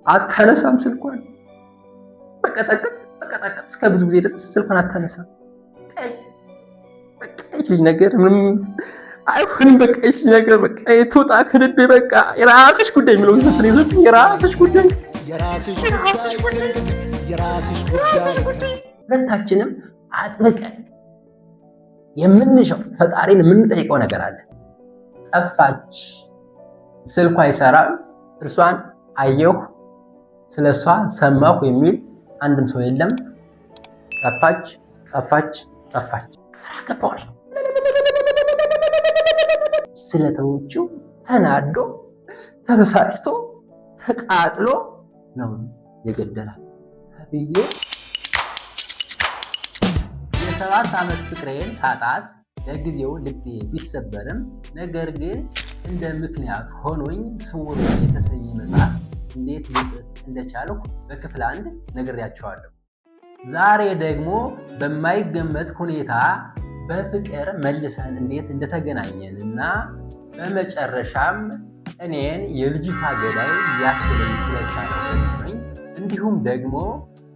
አታነሳም ስልኳን። በቀጠቀጥ እስከ ብዙ ጊዜ ድረስ ስልኳን አታነሳም። በቃ ይህ ነገር ምንም አይሆንም። በቃ ይህ ነገር በቃ ትውጣ ከልቤ በቃ የራስሽ ጉዳይ የሚለውን ዘፈን የዘፈን የራስሽ ጉዳይ። ሁለታችንም አጥብቀን የምንሻው ፈጣሪን የምንጠይቀው ነገር አለ። ጠፋች፣ ስልኳ አይሰራም፣ እርሷን አየሁ፣ ስለሷ ሰማሁ የሚል አንድም ሰው የለም። ጠፋች ጠፋች ጠፋች። ስራ ገባሁ ነኝ ስለተወችው ተናዶ ተበሳጭቶ ተቃጥሎ ነው የገደላት ተብዬ የ7 ዓመት ፍቅሬን ሳጣት ለጊዜው ልቤ ቢሰበርም ነገር ግን እንደ ምክንያት ሆኖኝ ስውር የተሰኘ መጽሐፍ እንዴት ልጽፍ እንደቻልኩ በክፍል 1 ነግሬያቸዋለሁ። ዛሬ ደግሞ በማይገመት ሁኔታ በፍቅር መልሰን እንዴት እንደተገናኘን እና በመጨረሻም እኔን የልጅቷ ገዳይ ሊያስብለኝ ስለቻለው እንዲሁም ደግሞ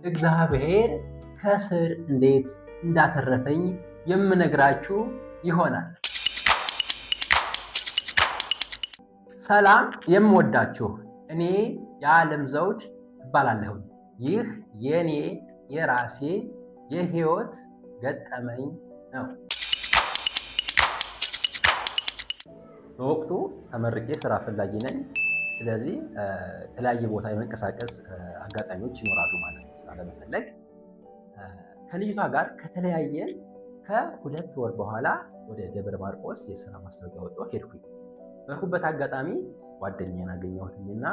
እግዚአብሔር ከስር እንዴት እንዳተረፈኝ የምነግራችሁ ይሆናል። ሰላም የምወዳችሁ፣ እኔ የዓለም ዘውድ እባላለሁ። ይህ የኔ የራሴ የህይወት ገጠመኝ ነው። በወቅቱ ተመርቄ ስራ ፈላጊ ነኝ። ስለዚህ የተለያየ ቦታ የመንቀሳቀስ አጋጣሚዎች ይኖራሉ ማለት ነው። ስራ ለመፈለግ ከልጅቷ ጋር ከተለያየን ከ2 ወር በኋላ ወደ ደብረ ማርቆስ የስራ ማስታወቂያ ወጥቶ ሄድኩኝ። በኩበት አጋጣሚ ጓደኛዬን አገኘሁትኝና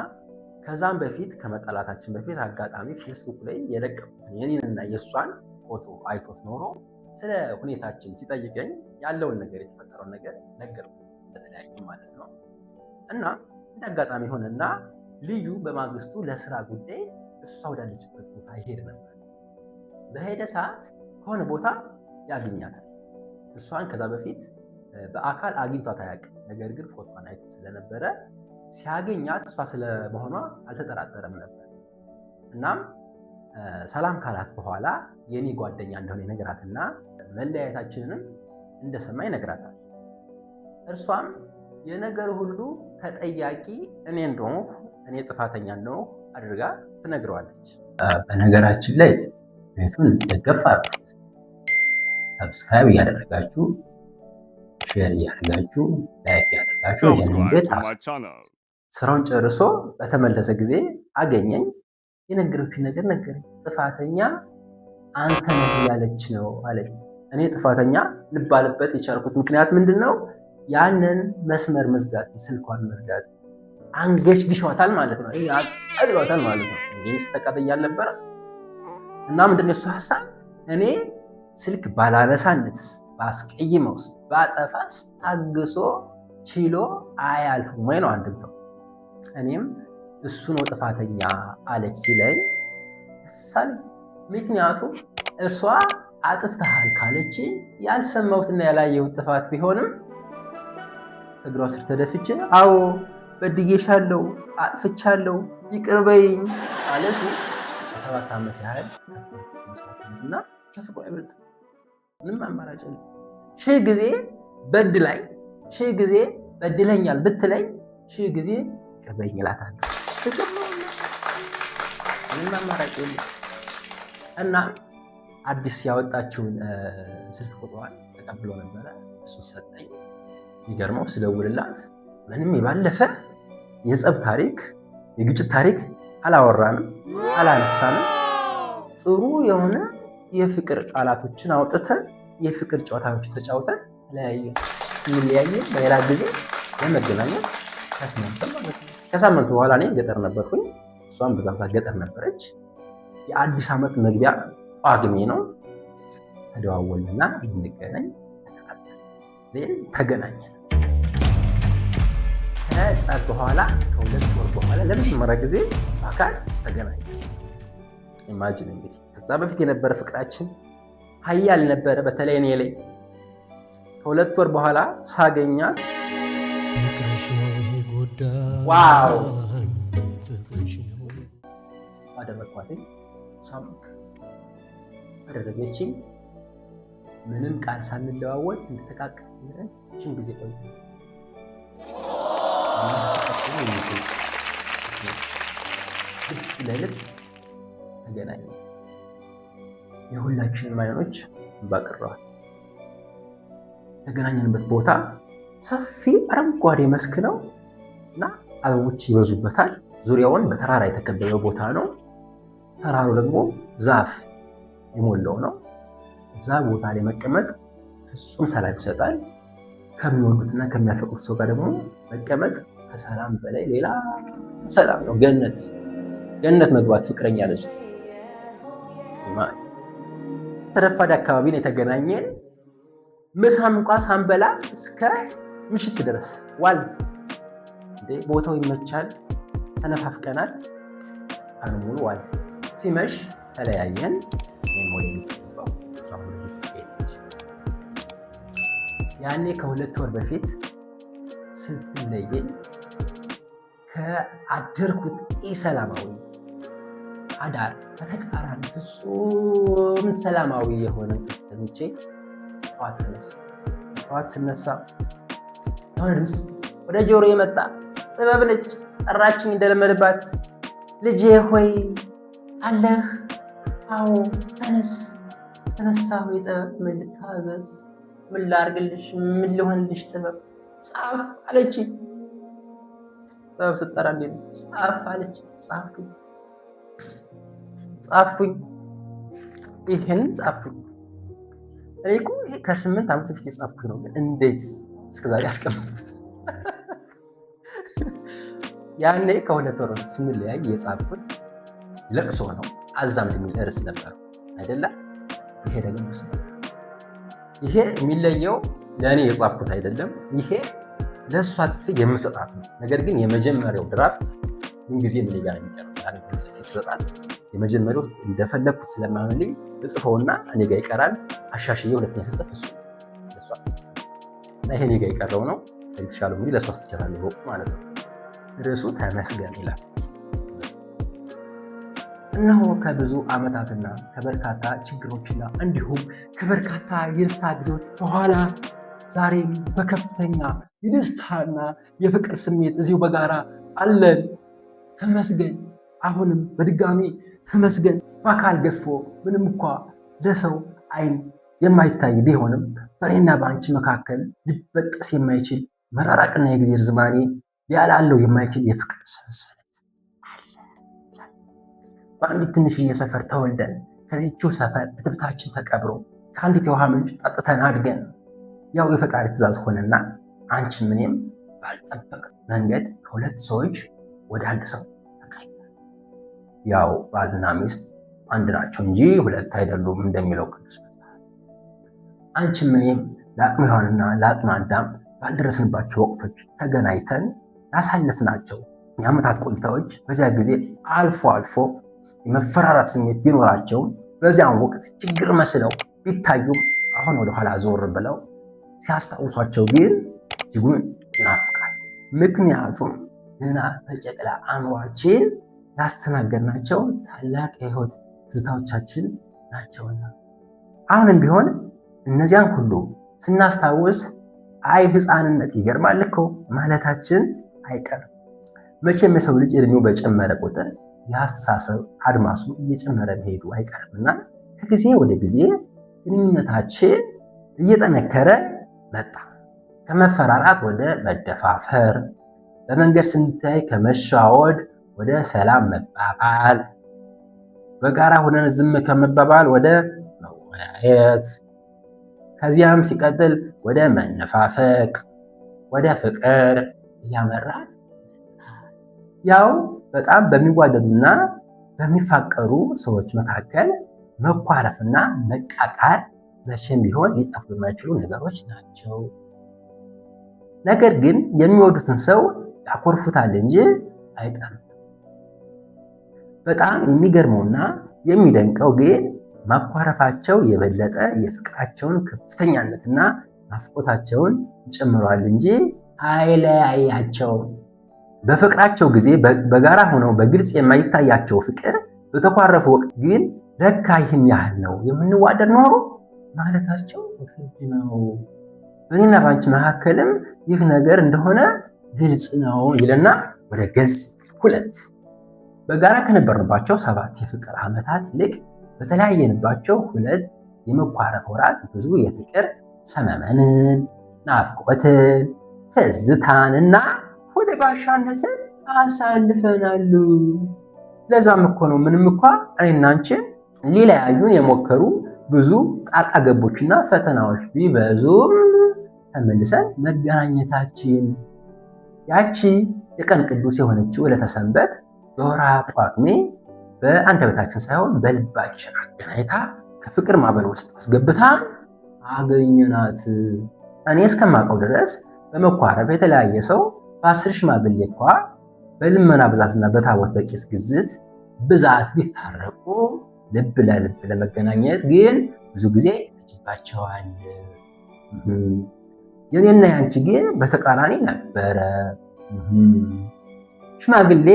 ከዛም በፊት ከመጣላታችን በፊት አጋጣሚ ፌስቡክ ላይ የለቀቁትን የኔንና የእሷን ፎቶ አይቶት ኖሮ ስለ ሁኔታችን ሲጠይቀኝ ያለውን ነገር የተፈጠረውን ነገር ነገርኩት፣ በተለያየ ማለት ነው። እና እንደ አጋጣሚ ሆነና ልዩ በማግስቱ ለስራ ጉዳይ እሷ ወዳለችበት ቦታ ይሄድ ነበር። በሄደ ሰዓት ከሆነ ቦታ ያገኛታል። እሷን ከዛ በፊት በአካል አግኝቷት አያውቅም። ነገር ግን ፎቶን አይቶ ስለነበረ ሲያገኛት እሷ ስለመሆኗ አልተጠራጠረም ነበር። እናም ሰላም ካላት በኋላ የኔ ጓደኛ እንደሆነ ይነግራትና መለያየታችንንም እንደሰማ ይነግራታል። እርሷም የነገር ሁሉ ተጠያቂ እኔ እንደሆንኩ እኔ ጥፋተኛ እንደሆንኩ አድርጋ ትነግረዋለች። በነገራችን ላይ ቤቱን ደገፍ አድርጉት፣ ሰብስክራይብ እያደረጋችሁ ሼር እያደረጋችሁ ላይክ እያደረጋችሁ ይህንን ቤት ስራውን ጨርሶ በተመለሰ ጊዜ አገኘኝ። የነገረችኝ ነገር ነገረኝ። ጥፋተኛ አንተ ነህ እያለች ነው አለኝ። እኔ ጥፋተኛ ልባልበት የቻልኩት ምክንያት ምንድን ነው? ያንን መስመር መዝጋት፣ የስልኳን መዝጋት አንገሽ ግሿታል ማለት ነው። አድሏታል ማለት ነው። ይህ ስተቀበያ አልነበረ እና ምንድን የሱ ሀሳብ እኔ ስልክ ባላነሳነት ባስቀይመውስ ባጠፋስ ታግሶ ችሎ አያልፍም ወይ ነው አንድምተው። እኔም እሱ ነው ጥፋተኛ አለች ሲለኝ እሳል። ምክንያቱም እርሷ አጥፍተሃል ካለች ያልሰማሁትና ያላየሁት ጥፋት ቢሆንም እግሯ ስር ተደፍቼ አዎ በድዬሻለሁ፣ አጥፍቻለሁ፣ ይቅር በይኝ ማለቱ የ7 ዓመት ያህል መስዋዕትነትና ከፍቅሩ አይበልጥም። ምንም አማራጭ ነው። ሺህ ጊዜ በድላኝ፣ ሺህ ጊዜ በድለኛል ብትለኝ 1000 ጊዜ ይቅር በይኝ እላታለሁ። ምንም አማራጭ የለም። እና አዲስ ያወጣችውን ስልክ ቁጥሯን ተቀብሎ ነበረ፣ እሱ ሰጠኝ። የሚገርመው ስደውልላት ምንም የባለፈ የጸብ ታሪክ የግጭት ታሪክ አላወራንም፣ አላነሳንም። ጥሩ የሆነ የፍቅር ቃላቶችን አውጥተን የፍቅር ጨዋታዎችን ተጫውተን ተለያየን። እንለያየን በሌላ ጊዜ ለመገናኘት ተስማምተን ማለት ነው። ከሳምንቱ በኋላ እኔ ገጠር ነበርኩኝ፣ እሷም በዛ ሰዓት ገጠር ነበረች። የአዲስ ዓመት መግቢያ ጳጉሜ ነው። ተደዋወልንና እንገናኝ ዜን ተገናኘን። ከጸብ በኋላ ከ2 ወር በኋላ ለመጀመሪያ ጊዜ በአካል ተገናኘን። ኢማጂን እንግዲህ ከዛ በፊት የነበረ ፍቅራችን ሀያል ነበረ። በተለይ እኔ ላይ ከ2 ወር በኋላ ሳገኛት ዋው አደረኳትኝ፣ እሷም አደረገችኝ። ምንም ቃል ሳንለዋወጥ እንደተቃቀፍን ረጅም ጊዜ ቆይ ለልብ ተገናኘ። የሁላችንም አይኖች ባቅረዋል። የተገናኘንበት ቦታ ሰፊ አረንጓዴ መስክ ነው እና አበቦች ይበዙበታል። ዙሪያውን በተራራ የተከበበ ቦታ ነው። ተራራው ደግሞ ዛፍ የሞላው ነው። እዛ ቦታ ላይ መቀመጥ ፍጹም ሰላም ይሰጣል። ከሚወዱትና ከሚያፈቅሩት ሰው ጋር ደግሞ መቀመጥ ከሰላም በላይ ሌላ ሰላም ነው። ገነት መግባት ፍቅረኛ ልጅ ተረፋድ አካባቢ ነው የተገናኘን። ምሳም እንኳ ሳንበላ እስከ ምሽት ድረስ ዋል። ቦታው ይመቻል። ተነፋፍቀናል። ቀኑ ሙሉ ዋል። ሲመሽ ተለያየን። ያኔ ከ2 ወር በፊት ስትለየኝ ከአደርኩት ኢሰላማዊ አዳር በተቃራኒ ፍጹም ሰላማዊ የሆነ ተኝቼ ጠዋት ስነሳ ድምፅ ወደ ጆሮ የመጣ ጥበብ ነች። ጠራችኝ እንደለመደባት። ልጄ ሆይ አለህ? አዎ ተነስ። ተነሳሁ። ጥበብ ምን ልታዘዝ? ምን ላርግልሽ? ምን ልሆንልሽ? ጥበብ ጻፍ አለችኝ። ጥበብ ስጠራ እንዴት ነው? ጻፍ አለች። ጻፍኩኝ። ይህን ጻፍኩኝ። እኔ እኮ ከ8 ዓመት በፊት የጻፍኩት ነው፣ ግን እንዴት እስከዛሬ ያስቀመጥኩት? ያኔ ከ2 ወር በፊት ስንለያይ የጻፍኩት ለቅሶ ነው። አዛምድ የሚል ርዕስ ነበር አይደለ? ይሄ ደግሞ ይሄ የሚለየው ለእኔ የጻፍኩት አይደለም። ይሄ ለእሷ ጽፌ የምሰጣት ነው። ነገር ግን የመጀመሪያው ድራፍት ምንጊዜ ምን ጋር የሚቀርብ ጽፌ ስሰጣት የመጀመሪያው እንደፈለግኩት ስለማይሆንልኝ እጽፈውና እኔ ጋር ይቀራል። አሻሽዬ ሁለተኛ ስጽፍ እሱ ለእሷ እና ይሄ እኔ ጋር የቀረው ነው። የተሻለው እንግዲህ ለእሷ ስትችላለሁ ወቅቱ ማለት ነው። ርዕሱ ተመስገን ይላል። እነሆ ከብዙ ዓመታትና ከበርካታ ችግሮችና እንዲሁም ከበርካታ የደስታ ጊዜዎች በኋላ ዛሬም በከፍተኛ የደስታና የፍቅር ስሜት እዚሁ በጋራ አለን። ተመስገን። አሁንም በድጋሚ ተመስገን። በአካል ገዝፎ ምንም እንኳ ለሰው ዓይን የማይታይ ቢሆንም በእኔና በአንቺ መካከል ሊበጠስ የማይችል መራራቅና የጊዜ ርዝማኔ ሊያላለው የማይችል የፍቅር ሰንሰለት አለ። በአንዲት ትንሽዬ ሰፈር ተወልደን ከዚህችው ሰፈር እትብታችን ተቀብሮ ከአንዲት የውሃ ምንጭ ጠጥተን አድገን ያው የፈጣሪ ትእዛዝ ሆነና አንቺም እኔም ባልጠበቅ መንገድ ከሁለት ሰዎች ወደ አንድ ሰው ተቀየረ። ያው ባልና ሚስት አንድ ናቸው እንጂ ሁለት አይደሉም እንደሚለው ቅዱስ መጽሐፍ። አንቺም እኔም ለአቅመ ሔዋንና ለአቅመ አዳም ባልደረስንባቸው ወቅቶች ተገናኝተን ያሳለፍናቸው የዓመታት ቆይታዎች በዚያ ጊዜ አልፎ አልፎ የመፈራራት ስሜት ቢኖራቸውም በዚያም ወቅት ችግር መስለው ቢታዩም አሁን ወደኋላ ዞር ብለው ሲያስታውሷቸው ግን እጅጉን ይናፍቃል። ምክንያቱም ገና በጨቅላ አእምሯችን ያስተናገድናቸው ታላቅ የሕይወት ትዝታዎቻችን ናቸውና አሁንም ቢሆን እነዚያን ሁሉ ስናስታውስ አይ ሕፃንነት ይገርማል እኮ ማለታችን አይቀርም። መቼም የሰው ልጅ እድሜው በጨመረ ቁጥር የአስተሳሰብ አድማሱ እየጨመረ መሄዱ አይቀርምና ከጊዜ ወደ ጊዜ ግንኙነታችን እየጠነከረ መጣ። ከመፈራራት ወደ መደፋፈር፣ በመንገድ ስንታይ ከመሻወድ ወደ ሰላም መባባል፣ በጋራ ሆነን ዝም ከመባባል ወደ መወያየት፣ ከዚያም ሲቀጥል ወደ መነፋፈቅ፣ ወደ ፍቅር እያመራን ያው በጣም በሚዋደዱና በሚፋቀሩ ሰዎች መካከል መኳረፍና መቃቃር መቼም ቢሆን ሊጠፉ የማይችሉ ነገሮች ናቸው። ነገር ግን የሚወዱትን ሰው ያኮርፉታል እንጂ አይጠሉት። በጣም የሚገርመውና የሚደንቀው ግን ማኳረፋቸው የበለጠ የፍቅራቸውን ከፍተኛነትና ናፍቆታቸውን ይጨምረዋል እንጂ አይለያያቸውም። በፍቅራቸው ጊዜ በጋራ ሆነው በግልጽ የማይታያቸው ፍቅር በተኳረፉ ወቅት ግን ለካ ይህን ያህል ነው የምንዋደድ ኖሮ ማለታቸው ግድ ነው። በእኔና በአንቺ መካከልም ይህ ነገር እንደሆነ ግልጽ ነው ይልና ወደ ገጽ 2 በጋራ ከነበርንባቸው 7 የፍቅር ዓመታት ይልቅ በተለያየንባቸው 2 የመኳረፍ ወራት ብዙ የፍቅር ሰመመንን፣ ናፍቆትን፣ ትዝታንና ወደ ባሻነትን አሳልፈናል። ለዛም እኮ ነው ምንም እንኳ እኔና አንቺን ሊለያዩን የሞከሩ ብዙ ጣጣ ገቦችና ፈተናዎች ቢበዙም ተመልሰን መገናኘታችን ያቺ የቀን ቅዱስ የሆነችው ዕለተ ሰንበት በወርሃ ጳጉሜ በአንደበታችን ሳይሆን በልባችን አገናኝታ ከፍቅር ማዕበል ውስጥ አስገብታ አገኘናት። እኔ እስከማውቀው ድረስ በመኳረፍ የተለያየ ሰው በ10 ሽማግሌ እንኳ በልመና ብዛትና በታቦት በቄስ ግዝት ብዛት ቢታረቁ ልብ ለልብ ለመገናኘት ግን ብዙ ጊዜ ይፈጅባቸዋል። የኔና ያንቺ ግን በተቃራኒ ነበረ። ሽማግሌ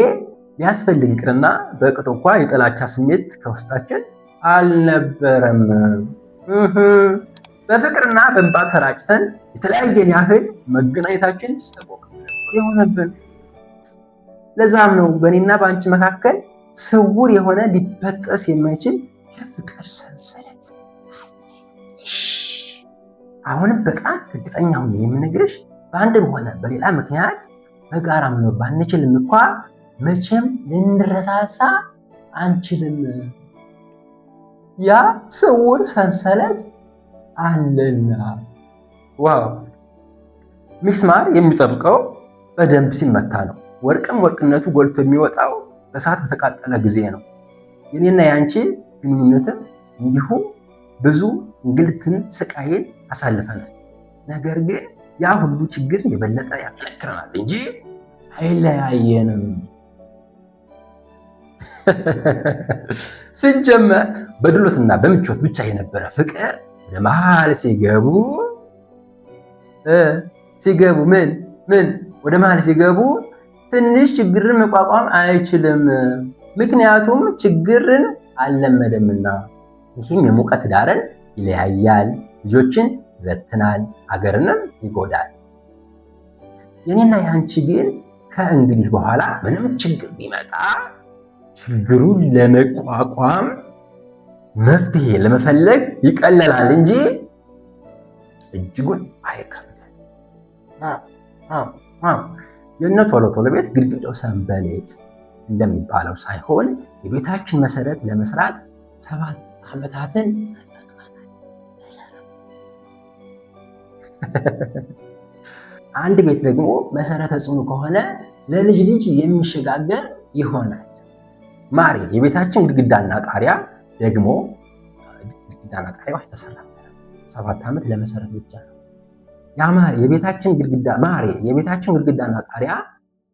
ሊያስፈልግ ይቅርና በቅጡ እንኳ የጥላቻ ስሜት ከውስጣችን አልነበረም። በፍቅርና በእንባ ተራጭተን የተለያየን ያህል መገናኘታችን ሰቆቃ የሆነብን። ለዛም ነው በእኔና በአንቺ መካከል ስውር የሆነ ሊበጠስ የማይችል የፍቅር ሰንሰለት። አሁንም በጣም እርግጠኛ ሆኜ የምነግርሽ በአንድም ሆነ በሌላ ምክንያት በጋራ መኖር ባንችልም እንኳ መቼም ልንረሳሳ አንችልም። ያ ስውር ሰንሰለት አለና። ዋው! ሚስማር የሚጠብቀው በደንብ ሲመታ ነው። ወርቅም ወርቅነቱ ጎልቶ የሚወጣው በእሳት በተቃጠለ ጊዜ ነው። የኔና የአንቺ ግንኙነትም እንዲሁ ብዙ እንግልትን፣ ስቃይን አሳልፈናል። ነገር ግን ያ ሁሉ ችግር የበለጠ ያጠነክረናል እንጂ አይለያየንም። ሲጀመር በድሎትና በምቾት ብቻ የነበረ ፍቅር ወደ መሃል ሲገቡ ምን ወደ መሃል ሲገቡ ትንሽ ችግርን መቋቋም አይችልም። ምክንያቱም ችግርን አልለመደምና። ይህም የሙቀት ዳርን ይለያያል፣ ልጆችን ይበትናል፣ አገርንም ይጎዳል። የኔና የአንቺ ግን ከእንግዲህ በኋላ ምንም ችግር ቢመጣ ችግሩን ለመቋቋም መፍትሄ ለመፈለግ ይቀለላል እንጂ እጅጉን አይከብድም። የእነ ቶሎ ቶሎ ቤት ግድግዳው ሰንበሌጥ እንደሚባለው ሳይሆን የቤታችን መሰረት ለመስራት 7 ዓመታትን ተጠቅመናል። አንድ ቤት ደግሞ መሰረተ ጽኑ ከሆነ ለልጅ ልጅ የሚሸጋገር ይሆናል። ማሪ የቤታችን ግድግዳና ጣሪያ ደግሞ ግድግዳና ጣሪያዎች ተሰራ 7 ዓመት ለመሰረት ብቻ ነው። የቤታችን ግድግዳና ጣሪያ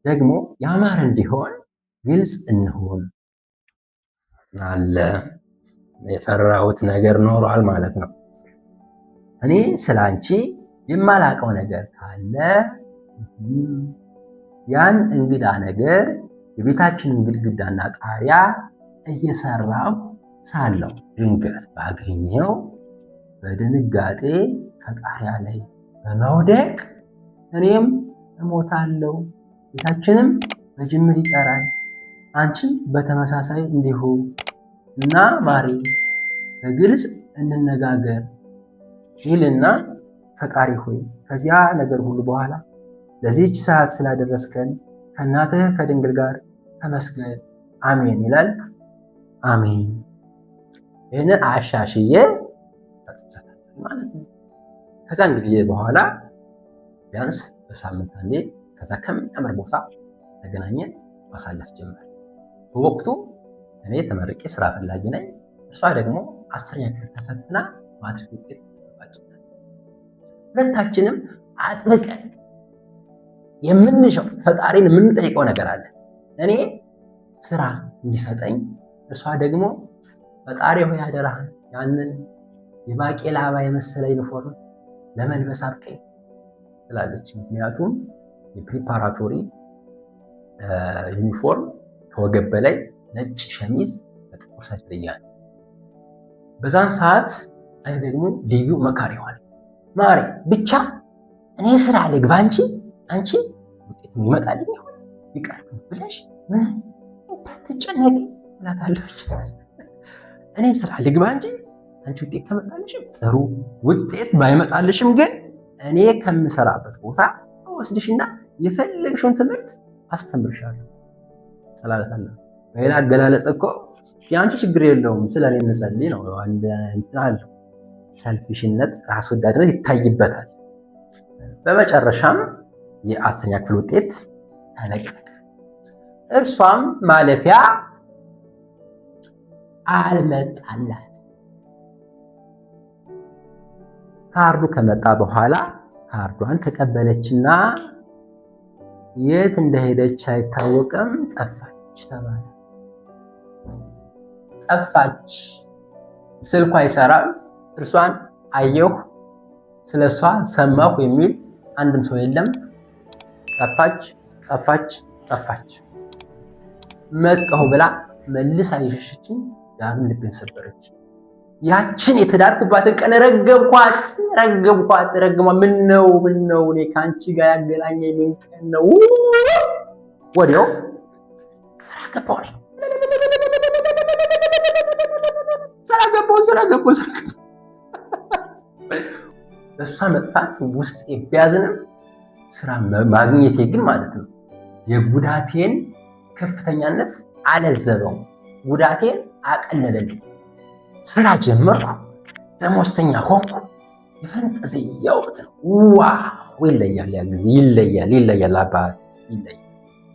ደግሞ ያማረ እንዲሆን ግልጽ እንሆን አለ። የፈራሁት ነገር ኖሯል ማለት ነው። እኔ ስላንቺ የማላቀው ነገር ካለ ያን እንግዳ ነገር የቤታችንን ግድግዳና ጣሪያ እየሰራሁ ሳለሁ ድንገት ባገኘው በድንጋጤ ከጣሪያ ላይ በመውደቅ እኔም እሞታለሁ። ቤታችንም በጅምር ይጠራል። አንቺም በተመሳሳይ እንዲሁ እና ማሪ በግልጽ እንነጋገር ይልና ፈጣሪ ሆይ ከዚያ ነገር ሁሉ በኋላ ለዚህች ሰዓት ስላደረስከን ከእናትህ ከድንግል ጋር ተመስገን አሜን ይላል። አሜን። ይህንን አሻሽዬ ማለት ነው። ከዛን ጊዜ በኋላ ቢያንስ በሳምንት አንዴ ከዛ ከሚያምር ቦታ ተገናኘን ማሳለፍ ጀመር። በወቅቱ እኔ ተመርቄ ስራ ፈላጊ ነኝ። እሷ ደግሞ 10ኛ ክፍል ተፈትና ማትሪክ ውጤት ተባጭናል። ሁለታችንም አጥብቀን የምንሻው ፈጣሪን የምንጠይቀው ነገር አለ። እኔ ስራ እንዲሰጠኝ፣ እሷ ደግሞ ፈጣሪ ሆይ አደራህን ያንን የባቄላ አበባ የመሰለ ዩኒፎርም ለመልበስ አብቀኝ ትላለች። ምክንያቱም የፕሪፓራቶሪ ዩኒፎርም ከወገብ በላይ ነጭ ሸሚዝ ጥቁር ሰደርያ ነው። በዛን ሰዓት እኔ ደግሞ ልዩ መካሪ ሆነ። ማሪ ብቻ እኔ ስራ ልግባ እንጂ አንቺ ውጤት ይመጣልኝ ይቀር ብለሽ እንዳትጨነቂ እላታለሁ። እኔ ስራ ልግባ እንጂ አንቺ ውጤት ከመጣልሽም ጥሩ፣ ውጤት ባይመጣልሽም ግን እኔ ከምሰራበት ቦታ ወስድሽና የፈለግሽውን ትምህርት አስተምርሻለሁ እላታለሁ። በሌላ አገላለጽ እኮ የአንቺ ችግር የለውም ስለኔ እንጸልይ ነው። እንትን ሰልፊሽነት፣ ራስ ወዳድነት ይታይበታል። በመጨረሻም የ10ኛ ክፍል ውጤት ተለቀቀ። እርሷም ማለፊያ አልመጣላት። ካርዱ ከመጣ በኋላ ካርዷን ተቀበለችና የት እንደሄደች አይታወቅም፣ ጠፋች ተባለ። ጠፋች፣ ስልኳ አይሰራም፣ እርሷን አየሁ፣ ስለሷ ሰማሁ የሚል አንድም ሰው የለም። ጠፋች ጠፋች ጠፋች። መጣሁ ብላ መልሳ የሸሸችኝ ዳግም ልቤን ሰበረች። ያችን የተዳርኩባትን ቀን ረገምኳት። ምን ነው እኔ ከአንቺ ጋር ያገናኘኝ ምን ቀን ነው? ወዲያው ስራ ገባሁ። እሷ መጥፋት ውስጥ ቢያዝንም ስራ ማግኘቴ ግን ማለት ነው የጉዳቴን ከፍተኛነት አለዘበው፣ ጉዳቴን አቀለለልኝ። ስራ ጀመርኩ፣ ደሞዝተኛ ሆንኩ። የፈንጠዝያ ወቅት ነው። ዋው ይለያል፣ ያ ጊዜ ይለያል፣ አባት ይለያል።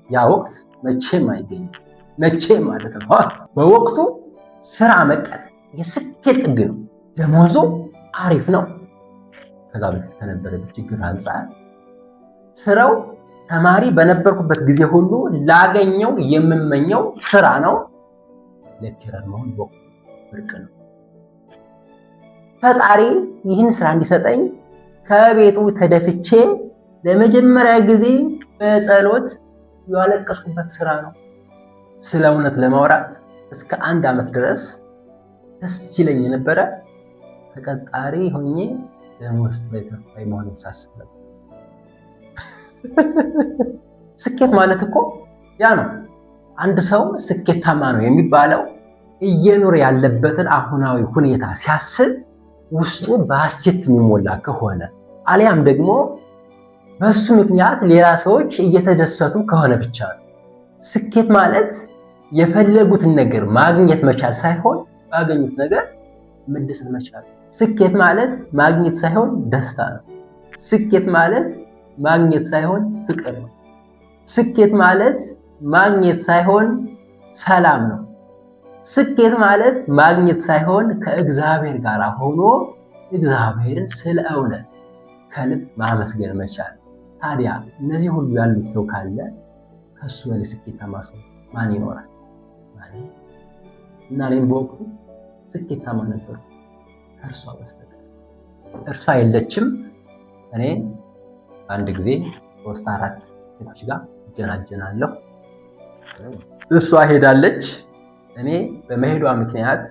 ያ ወቅት መቼም አይገኝም፣ መቼም ማለት ነው። በወቅቱ ስራ መቀጠር የስኬት ጥግ ነው። ደሞዙ አሪፍ ነው። ከዛ በፊት ከነበረበት ችግር አንጻር ስራው ተማሪ በነበርኩበት ጊዜ ሁሉ ላገኘው የምመኘው ስራ ነው። ሌክቸረር መሆን በወቅቱ ብርቅ ነው። ፈጣሪ ይህን ስራ እንዲሰጠኝ ከቤቱ ተደፍቼ ለመጀመሪያ ጊዜ በጸሎት ያለቀስኩበት ስራ ነው። ስለ እውነት ለማውራት እስከ 1 ዓመት ድረስ ደስ ይለኝ የነበረ ተቀጣሪ ሆኜ ደሞዝ ተከፋይ መሆን ሳስብ ነበር። ስኬት ማለት እኮ ያ ነው። አንድ ሰው ስኬታማ ነው የሚባለው እየኖረ ያለበትን አሁናዊ ሁኔታ ሲያስብ ውስጡ በሐሴት የሚሞላ ከሆነ አሊያም ደግሞ በሱ ምክንያት ሌላ ሰዎች እየተደሰቱ ከሆነ ብቻ ነው። ስኬት ማለት የፈለጉትን ነገር ማግኘት መቻል ሳይሆን ባገኙት ነገር መደሰት መቻል። ስኬት ማለት ማግኘት ሳይሆን ደስታ ነው። ስኬት ማለት ማግኘት ሳይሆን ፍቅር ነው። ስኬት ማለት ማግኘት ሳይሆን ሰላም ነው። ስኬት ማለት ማግኘት ሳይሆን ከእግዚአብሔር ጋር ሆኖ እግዚአብሔርን ስለ እውነት ከልብ ማመስገን መቻል። ታዲያ እነዚህ ሁሉ ያሉት ሰው ካለ ከሱ በላይ ስኬታማ ሰው ማን ይኖራል? እና እኔም በወቅቱ ስኬታማ ነበርኩ ከእርሷ በስተቀር። እርሷ የለችም። እኔ አንድ ጊዜ 3-4 ሴቶች ጋር እጀናጀናለሁ። እርሷ ሄዳለች። እኔ በመሄዷ ምክንያት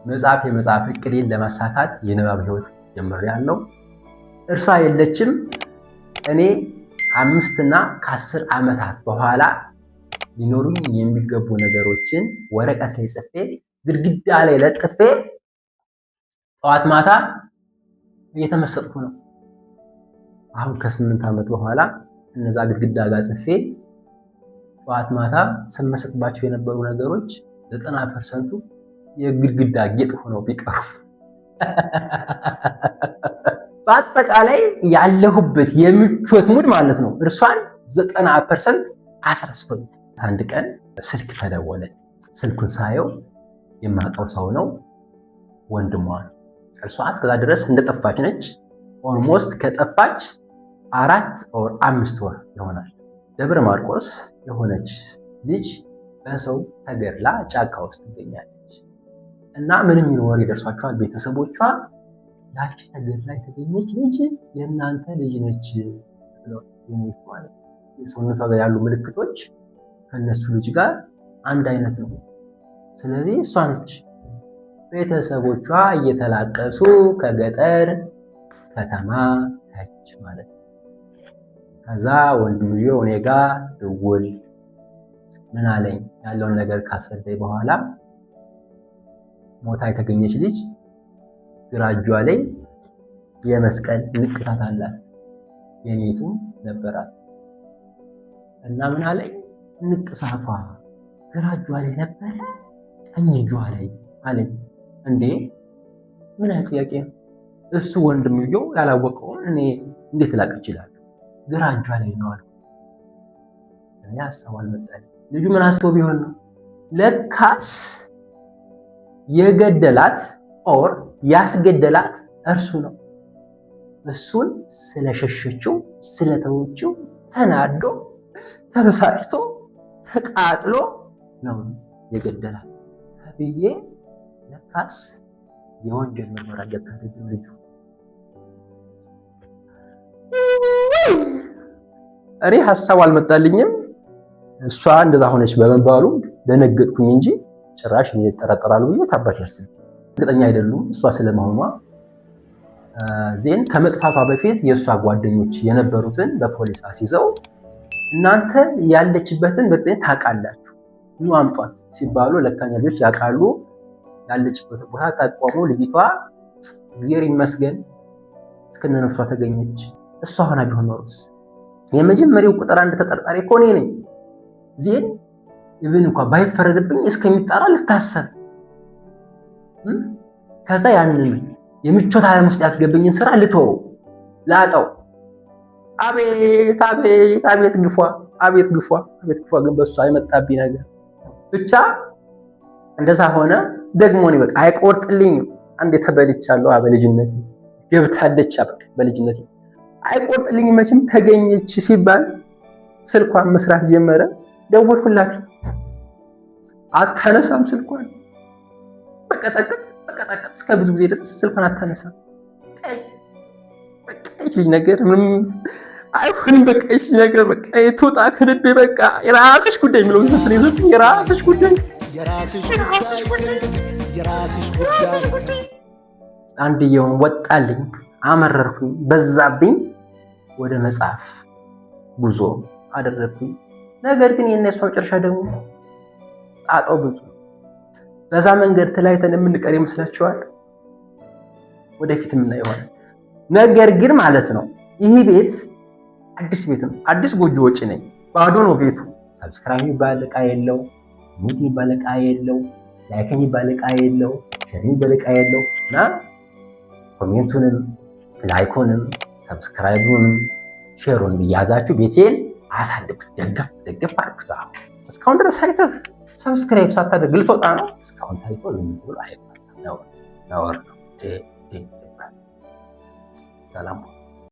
የመጽሐፍ እቅዴን ለማሳካት የንባብ ህይወት ጀምሬያለሁ። እርሷ የለችም። እኔ 5 እና ከ10 ዓመታት በኋላ ሊኖሩኝ የሚገቡ ነገሮችን ወረቀት ላይ ጽፌ ግድግዳ ላይ ለጥፌ ጠዋት ማታ እየተመሰጥኩ ነው። አሁን ከ8 ዓመት በኋላ እነዛ ግድግዳ ጋር ጽፌ ጠዋት ማታ ስመሰጥባቸው የነበሩ ነገሮች 90%ቱ የግድግዳ ጌጥ ሆነው ቢቀሩ በአጠቃላይ ያለሁበት የምቾት ሙድ ማለት ነው እርሷን 90% አስረስቶኛል። አንድ ቀን ስልክ ተደወለ። ስልኩን ሳየው የማውቀው ሰው ነው፣ ወንድሟ ነው። እርሷ እስከዛ ድረስ እንደጠፋች ነች። ኦልሞስት ከጠፋች 4 or 5 ወር ይሆናል። ደብረ ማርቆስ የሆነች ልጅ በሰው ተገድላ ጫካ ውስጥ ትገኛለች እና ምንም ወሬ ደርሷቸዋል ቤተሰቦቿ። ያቺ ተገድላ የተገኘች ልጅ የእናንተ ልጅ ነች ብለው ማለት ነው። የሰውነቷ ጋር ያሉ ምልክቶች ከነሱ ልጅ ጋር አንድ አይነት ነው። ስለዚህ እሷ ነች። ቤተሰቦቿ እየተላቀሱ ከገጠር ከተማ ከች ማለት ነው። ከዛ ወንድምየው እኔ ጋ ደውል ምን አለኝ ያለውን ነገር ካስረዳኝ በኋላ ሞታ የተገኘች ልጅ ግራ እጇ ላይ የመስቀል ንቅሳት አላት፣ የኔቱ ነበራት እና ምን አለኝ ንቅሳቷ ግራ እጇ ላይ ነበረ ቀኝ እጇ ላይ አለኝ። እንዴ ምን አይነት ጥያቄ ነው? እሱ ወንድምየው ያላወቀውን እኔ እንዴት ላቅ ይችላል? ግራ እጇ ላይ ነው አለ። እኔ ሀሳብ አልመጣልኝ። ልጁ ምን አስበው ቢሆን ነው? ለካስ የገደላት ኦር ያስገደላት እርሱ ነው። እሱን ስለሸሸችው ስለተወችው ተናዶ ተበሳጭቶ ተቃጥሎ ነው የገደላት ተብዬ ለካስ የወንጀል ምርመራ እያካሄደ ልጁ። እኔ ሀሳብ አልመጣልኝም። እሷ እንደዛ ሆነች በመባሉ ደነገጥኩኝ እንጂ ጭራሽ እየተጠረጠራሉ ብዬ ታባት ያስብ እርግጠኛ አይደሉም እሷ ስለመሆኗ። ዜን ከመጥፋቷ በፊት የእሷ ጓደኞች የነበሩትን በፖሊስ አስይዘው እናንተ ያለችበትን በእርግጠኝ ታውቃላችሁ ኑ አምጧት ሲባሉ ለካኛ ልጆች ያውቃሉ ያለችበትን ቦታ ታቋሙ። ልጅቷ እግዚአብሔር ይመስገን እስከነ ነፍሷ ተገኘች። እሷ ሆና ቢሆን ኖሮስ የመጀመሪያው ቁጥር አንድ ተጠርጣሪ እኮ እኔ ነኝ። ዜን ኢቭን እንኳን ባይፈረድብኝ እስከሚጣራ ልታሰብ ከዛ ያንን የምቾት ዓለም ውስጥ ያስገብኝን ስራ ልተው ላጣው። አቤት አቤት አቤት ግፏ አቤት ግፏ አቤት ግፏ። ግን በሷ አይመጣብኝ ነገር ብቻ እንደዛ ሆነ። ደግሞ እኔ በቃ አይቆርጥልኝም። አንዴ ተበልቻለሁ። በልጅነት ገብታለች በቃ በልጅነት አይቆርጥልኝም። መቼም ተገኘች ሲባል ስልኳን መስራት ጀመረ። ደወልኩላት፣ አታነሳም ስልኳን። በቀጠቀጥ እስከ ብዙ ጊዜ ድረስ ስልኳን አታነሳም። በቃ ይህ ነገር ምንም አይሆንም። በቃ ይህ ነገር በቃ ትውጣ ከልቤ በቃ የራስሽ ጉዳይ የሚለውን ዘፈን ይዘፍን። የራስሽ ጉዳይ አንድየውን ወጣልኝ፣ አመረርኩኝ፣ በዛብኝ። ወደ መጽሐፍ ጉዞ አደረግኩኝ። ነገር ግን የእነሱ መጨረሻ ደግሞ ጣጣው ብዙ። በዛ መንገድ ተለያይተን የምንቀር ይመስላችኋል? ወደፊት የምናየው ይሆናል። ነገር ግን ማለት ነው ይህ ቤት አዲስ ቤት ነው። አዲስ ጎጆ ወጪ ነኝ። ባዶ ነው ቤቱ። ሰብስክራይብ የሚባል ዕቃ የለው፣ ሚት የሚባል ዕቃ የለው፣ ላይክ የሚባል ዕቃ የለው፣ ሼር የሚባል ዕቃ የለው እና ኮሜንቱንም ላይኩንም ሰብስክራይቡንም ሼሩን ብያዛችሁ ቤቴን አሳድጉት፣ ደገፍ አድርጉት። እስካሁን ድረስ አይተህ ሰብስክራይብ ሳታደርግ ልትወጣ ነው? እስካሁን ታይቶ ዝም ብሎ አይባልም። ነውር ነው። ሰላም